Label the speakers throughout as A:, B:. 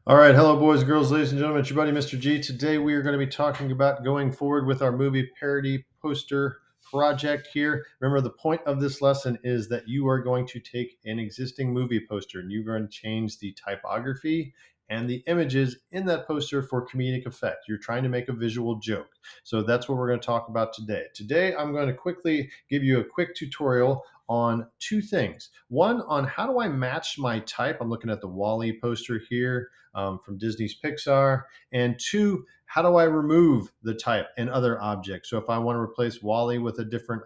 A: All right, hello, boys, girls, ladies and gentlemen. It's your buddy, Mr. G. Today, we are going to be talking about going forward with our movie parody poster project here. Remember, the point of this lesson is that you are going to take an existing movie poster and you're going to change the typography and the images in that poster for comedic effect. You're trying to make a visual joke. So that's what we're going to talk about today. Today, I'm going to quickly give you a quick tutorial on two things. One, on how do I match my type. I'm looking at the Wall-E poster here from Disney's Pixar. And two, how do I remove the type and other objects? So if I want to replace Wally with a different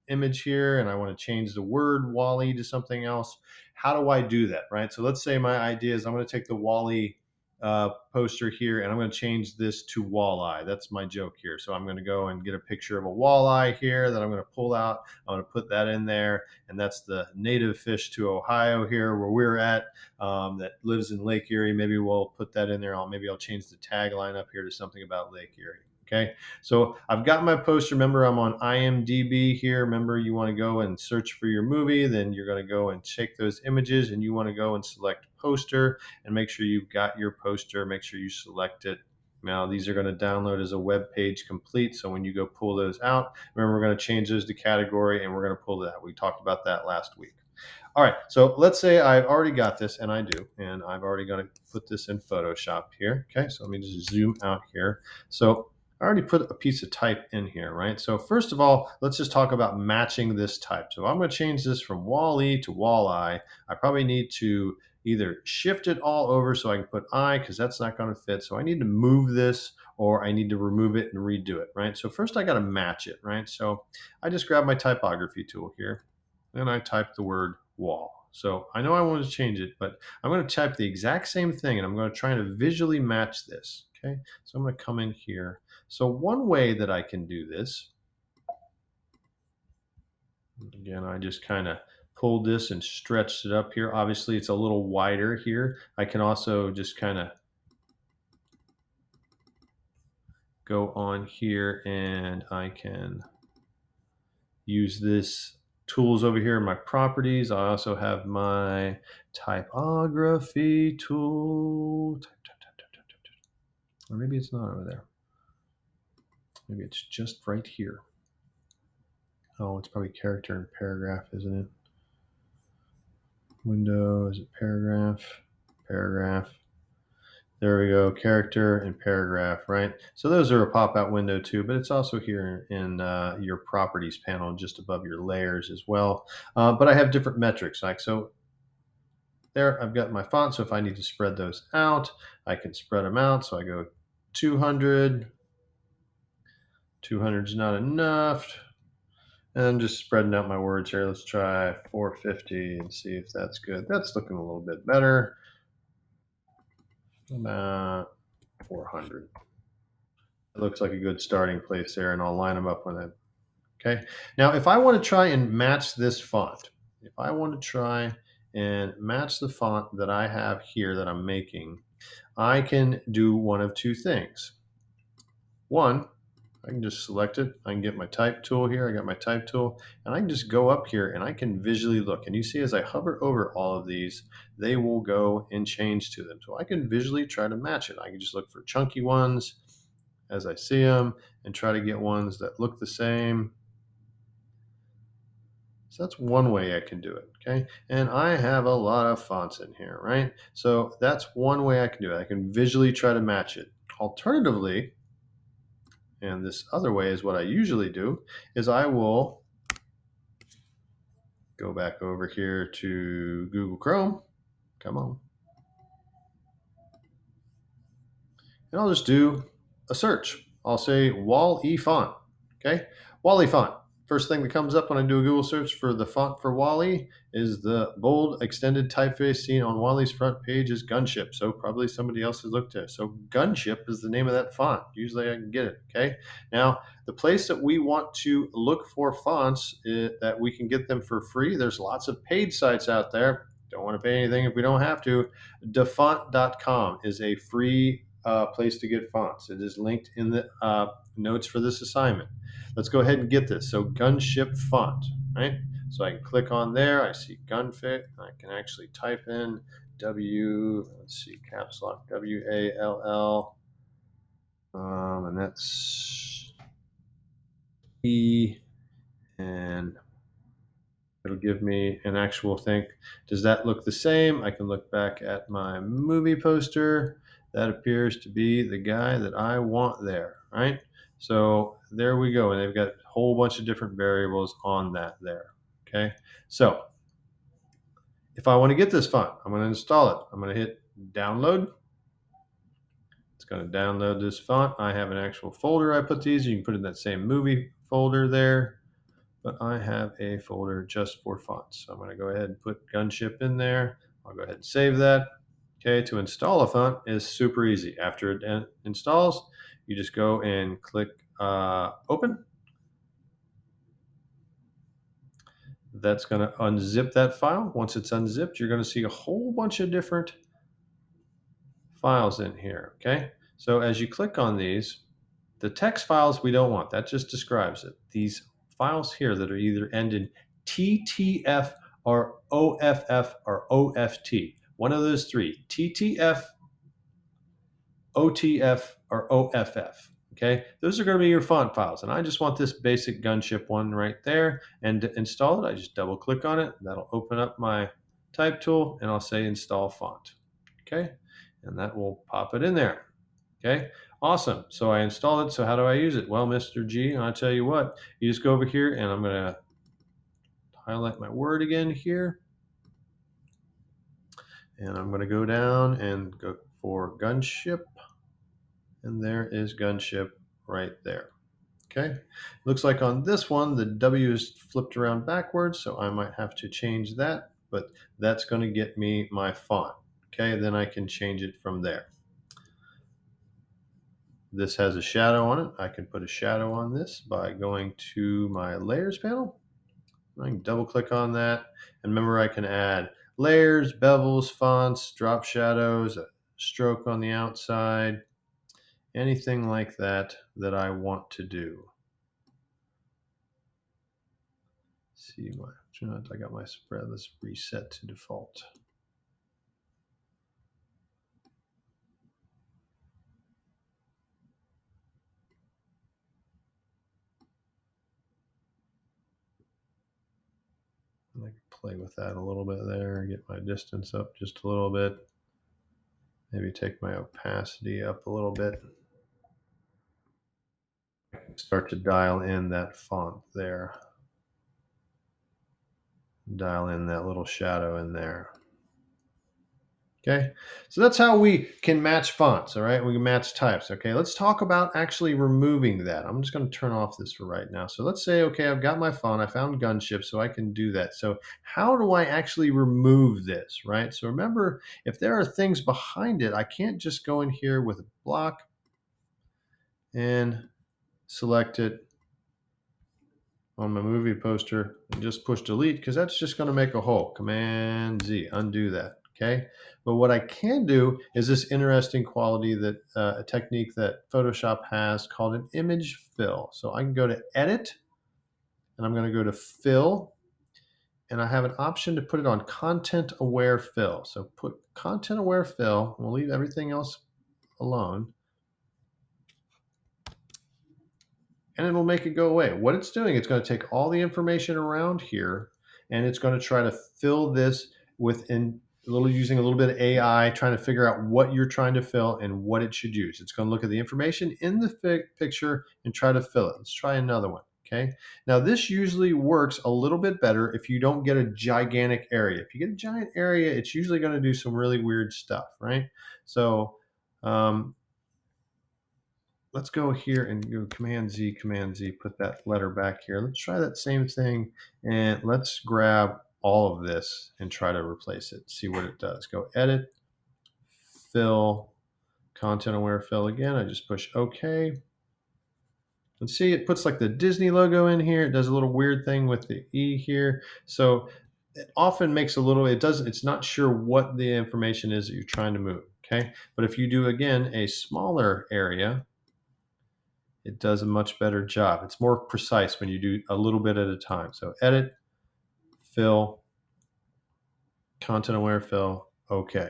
A: image here and I want to change the word Wally to something else, how do I do that, right? So let's say my idea is I'm going to take the Wally poster here and I'm going to change this to walleye. That's my joke here. So I'm going to go and get a picture of a walleye here that I'm going to pull out. I'm going to put that in there. And that's the native fish to Ohio here where we're at, that lives in Lake Erie. Maybe we'll put that in there. Maybe I'll change the tagline up here to something about Lake Erie. Okay, so I've got my poster. Remember, I'm on IMDb here. Remember, you want to go and search for your movie. Then you're going to go and check those images, and you want to go and select poster and make sure you've got your poster. Make sure you select it. Now, these are going to download as a web page complete. So when you go pull those out, remember, we're going to change those to category, and we're going to pull that. We talked about that last week. All right, so let's say I've already got this, and I do, and I've already got to put this in Photoshop here. Okay, so let me just zoom out here. So I already put a piece of type in here, right? So first of all, let's just talk about matching this type. So I'm going to change this from Wall-E to Walleye. I probably need to either shift it all over so I can put I, because that's not going to fit. So I need to move this, or I need to remove it and redo it, right? So first I got to match it, right? So I just grab my typography tool here, and I type the word wall. So I know I want to change it, but I'm going to type the exact same thing and I'm going to try to visually match this. Okay, so I'm going to come in here. So one way that I can do this, again, I just kind of pulled this and stretched it up here. Obviously, it's a little wider here. I can also just kind of go on here and I can use this tools over here in my properties. I also have my typography tool. Or maybe it's not over there. Maybe it's just right here. Oh, it's probably character and paragraph, isn't it? Window, is it paragraph? Paragraph. There we go, character and paragraph, right? So those are a pop-out window too, but it's also here in your properties panel, just above your layers as well. But I have different metrics, like so. There, I've got my font. So if I need to spread those out, I can spread them out. So I go 200. 200 is not enough. And I'm just spreading out my words here. Let's try 450 and see if that's good. That's looking a little bit better. About 400. It looks like a good starting place there, and I'll line them up with it. Okay. Now, if I want to try and match this font, if I want to try and match the font that I have here that I'm making, I can do one of two things. One, I can just select it. I can get my type tool here. I got my type tool, and I can just go up here and I can visually look. And you see, as I hover over all of these, they will go and change to them. So I can visually try to match it. I can just look for chunky ones as I see them and try to get ones that look the same. So that's one way I can do it, okay? And I have a lot of fonts in here, right? So that's one way I can do it. I can visually try to match it. Alternatively, and this other way is what I usually do, is I will go back over here to Google Chrome. Come on. And I'll just do a search. I'll say Wall-E font, okay? Wall-E font. First thing that comes up when I do a Google search for the font for Wall-E is the bold extended typeface seen on Wall-E's front page is Gunship. So probably somebody else has looked at it. So Gunship is the name of that font. Usually I can get it, okay? Now, the place that we want to look for fonts that we can get them for free, there's lots of paid sites out there. Don't want to pay anything if we don't have to. Defont.com is a free place to get fonts. It is linked in the notes for this assignment. Let's go ahead and get this. So Gunship font, right? So I can click on there. I see Gunfit. I can actually type in let's see, caps lock, WALL. And that's E, and it'll give me an actual thing. Does that look the same? I can look back at my movie poster. That appears to be the guy that I want there, right? So there we go. And they've got a whole bunch of different variables on that there. Okay. So if I want to get this font, I'm going to install it. I'm going to hit download. It's going to download this font. I have an actual folder I put these. You can put in that same movie folder there, but I have a folder just for fonts. So I'm going to go ahead and put Gunship in there. I'll go ahead and save that. Okay, to install a font is super easy. After it installs, you just go and click open. That's going to unzip that file. Once it's unzipped, you're going to see a whole bunch of different files in here. Okay, so as you click on these, the text files we don't want. That just describes it. These files here that are either end in TTF or OFF or OFT. One of those three, TTF, OTF, or OFF. Okay, those are going to be your font files. And I just want this basic Gunship one right there. And to install it, I just double click on it. That'll open up my type tool and I'll say install font. Okay, and that will pop it in there. Okay, awesome. So I installed it. So how do I use it? Well, Mr. G, I'll tell you what, you just go over here and I'm going to highlight my word again here. And I'm going to go down and go for Gunship. And there is Gunship right there. Okay, looks like on this one, the W is flipped around backwards. So I might have to change that, but that's going to get me my font. Okay, then I can change it from there. This has a shadow on it. I can put a shadow on this by going to my layers panel. I can double click on that. And remember, I can add layers, bevels, fonts, drop shadows, a stroke on the outside, anything like that that I want to do. See, I got my spread. Let's reset to default. I can play with that a little bit there, get my distance up just a little bit. Maybe take my opacity up a little bit. Start to dial in that font there. Dial in that little shadow in there. Okay, so that's how we can match fonts. All right, we can match types. Okay, let's talk about actually removing that. I'm just going to turn off this for right now. So let's say, okay, I've got my font. I found Gunship, so I can do that. So how do I actually remove this, right? So remember, if there are things behind it, I can't just go in here with a block and select it on my movie poster and just push delete, because that's just going to make a hole. Command Z, undo that. Okay, but what I can do is this interesting quality that a technique that Photoshop has called an image fill. So I can go to edit and I'm going to go to fill, and I have an option to put it on content aware fill. So put content aware fill, and we'll leave everything else alone, and it'll make it go away. What it's doing, it's going to take all the information around here and it's going to try to fill this within using a little bit of AI, trying to figure out what you're trying to fill and what it should use. It's going to look at the information in the picture and try to fill it. Let's try another one. Okay. Now this usually works a little bit better if you don't get a gigantic area. If you get a giant area, it's usually going to do some really weird stuff, right? So, let's go here and go Command Z, put that letter back here. Let's try that same thing and let's grab all of this and try to replace it. See what it does. Go edit, fill, content aware fill again. I just push OK. And see, it puts like the Disney logo in here. It does a little weird thing with the E here. So it often makes it's not sure what the information is that you're trying to move. Okay. But if you do, again, a smaller area, it does a much better job. It's more precise when you do a little bit at a time. So edit, fill, content aware fill, Okay.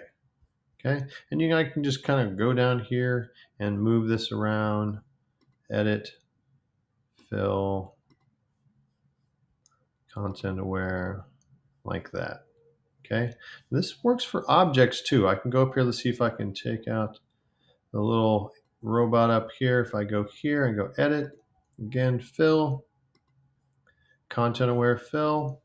A: Okay. And I can just kind of go down here and move this around, edit, fill, content aware, like that. Okay. This works for objects too. I can go up here. Let's see if I can take out the little robot up here. If I go here and go edit, again, fill, content aware fill,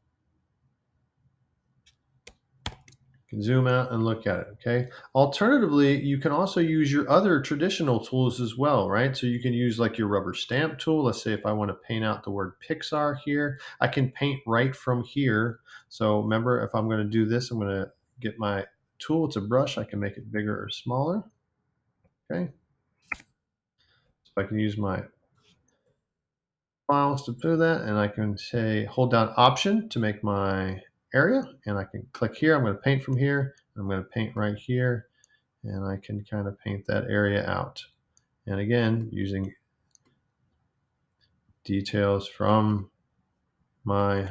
A: can zoom out and look at it. Okay. Alternatively, you can also use your other traditional tools as well, right? So you can use like your rubber stamp tool. Let's say if I want to paint out the word Pixar here, I can paint right from here. So remember, if I'm going to do this, I'm going to get my tool. It's a brush. I can make it bigger or smaller. Okay. So I can use my files to do that, and I can say hold down Option to make my area, and I can click here. I'm going to paint from here. I'm going to paint right here, and I can kind of paint that area out. And again, using details from my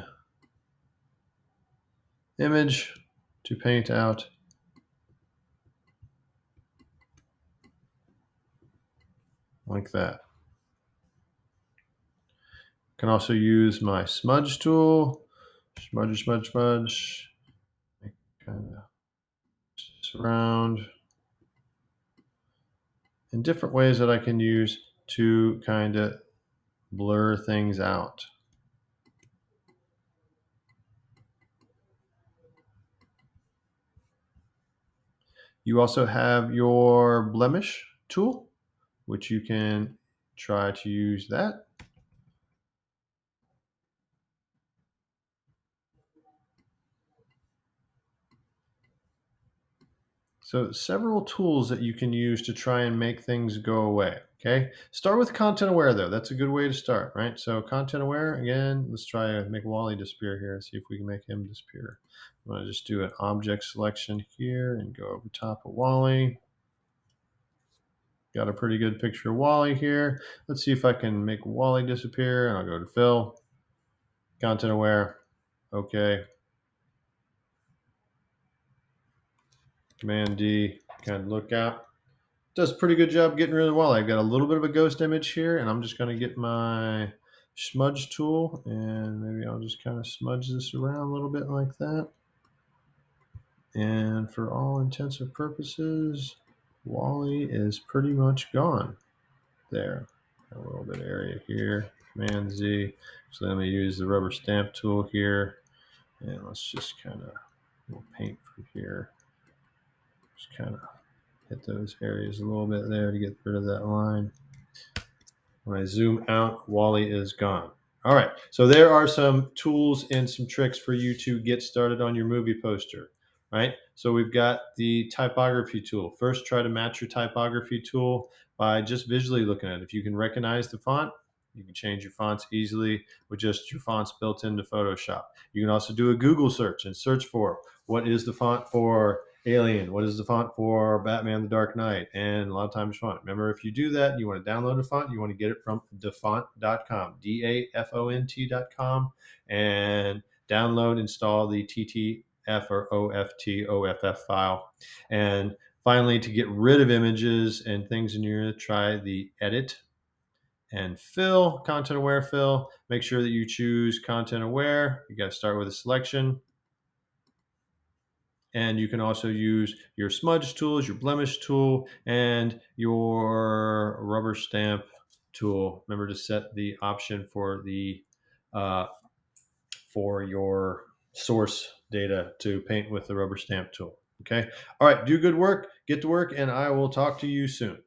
A: image to paint out like that. I can also use my smudge tool, smudge, kind of surround, and different ways that I can use to kind of blur things out. You also have your blemish tool, which you can try to use that. So several tools that you can use to try and make things go away. Okay. Start with content aware though. That's a good way to start, right? So content aware, again, let's try to make Wally disappear here. See if we can make him disappear. I'm going to just do an object selection here and go over top of Wally. Got a pretty good picture of Wally here. Let's see if I can make Wally disappear, and I'll go to fill, content aware. Okay. Command D, kind of look out. Does a pretty good job getting rid of the wall. I've got a little bit of a ghost image here, and I'm just going to get my smudge tool, and maybe I'll just kind of smudge this around a little bit like that. And for all intents and purposes, Wally is pretty much gone there. A little bit of area here, Command Z. So let me use the rubber stamp tool here, and let's just kind of paint from here. Just kind of hit those areas a little bit there to get rid of that line. When I zoom out, Wally is gone. All right, so there are some tools and some tricks for you to get started on your movie poster, right? So we've got the typography tool. First, try to match your typography tool by just visually looking at it. If you can recognize the font, you can change your fonts easily with just your fonts built into Photoshop. You can also do a Google search and search for what is the font for Alien, what is the font for Batman the Dark Knight, and a lot of times font. Remember, if you do that and you want to download a font, you want to get it from dafont.com, DAFONT.com, and download, install the TTF or OFF file. And finally, to get rid of images and things in your, try the edit and fill, content aware fill. Make sure that you choose content aware. You got to start with a selection. And you can also use your smudge tools, your blemish tool, and your rubber stamp tool. Remember to set the option for the for your source data to paint with the rubber stamp tool. Okay. All right. Do good work. Get to work, and I will talk to you soon.